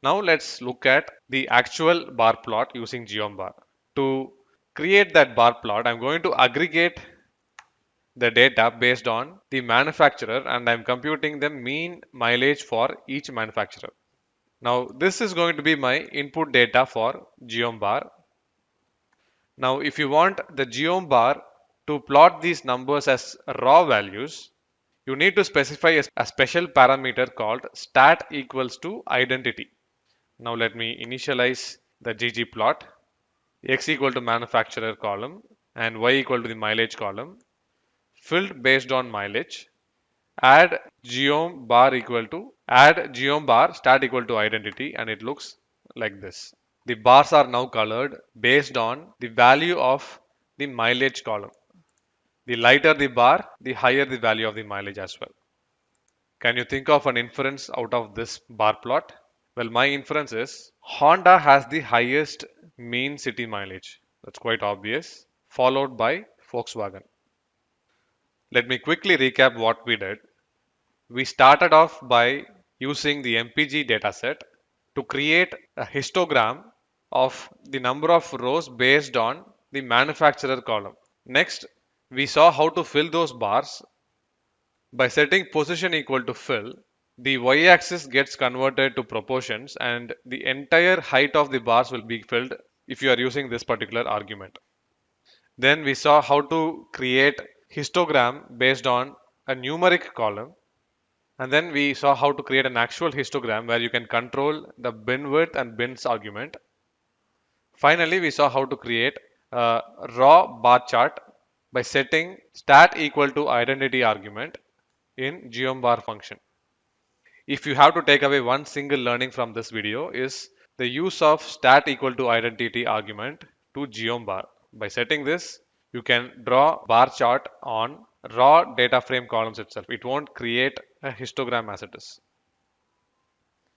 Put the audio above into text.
Now let's look at the actual bar plot using geombar. To create that bar plot, I'm going to aggregate the data based on the manufacturer and I'm computing the mean mileage for each manufacturer. Now this is going to be my input data for geombar. Now if you want the geombar to plot these numbers as raw values, you need to specify a special parameter called stat equals to identity. Now let me initialize the ggplot. X equal to manufacturer column and y equal to the mileage column, filled based on mileage. Add geom bar stat equal to identity, and it looks like this. The bars are now colored based on the value of the mileage column. The lighter the bar, the higher the value of the mileage as well. Can you think of an inference out of this bar plot? Well, my inference is Honda has the highest mean city mileage. That's quite obvious, followed by Volkswagen. Let me quickly recap what we did. We started off by using the MPG dataset to create a histogram of the number of rows based on the manufacturer column. Next, we saw how to fill those bars by setting position equal to fill. The y-axis gets converted to proportions and the entire height of the bars will be filled if you are using this particular argument. Then we saw how to create histogram based on a numeric column. And then we saw how to create an actual histogram where you can control the bin width and bins argument. Finally, we saw how to create a raw bar chart by setting stat equal to identity argument in geombar function. If you have to take away one single learning from this video is the use of stat equal to identity argument to geombar. By setting this, you can draw bar chart on raw data frame columns itself. It won't create a histogram as it is.